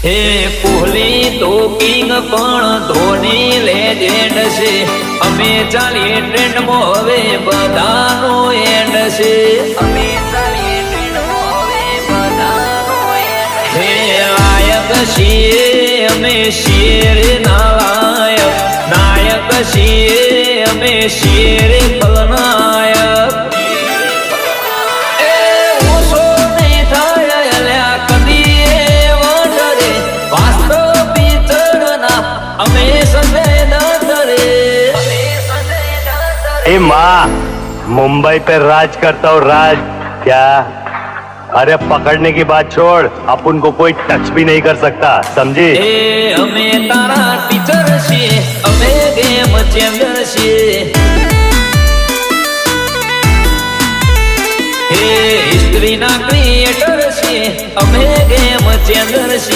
હે કોહલી તો કિંગ પણ ધોની લેજેન્ડ છે. અમે ચાલીએ ટ્રેન્ડમાં હવે બધાનો એન્ડ છે. અમે ચાલીએ ટ્રેન્ડમાં હવે બધાનો એન્ડ છે. હે લાયક છીએ અમે શેર ના લાયક, નાયક છીએ અમે શેર ખલનાયક. ए माँ, मुंबई पे राज करता हूँ राज. क्या? अरे पकड़ने की बात छोड़, अपन को कोई टच भी नहीं कर सकता, समझी? ए અમે તારા ટીચર છીએ, અમે ગેમ ચેમ્પિયન છીએ. એ હિસ્ટ્રી ના ક્રિએટર છીએ, અમે ગેમ ચેમ્પિયન છીએ.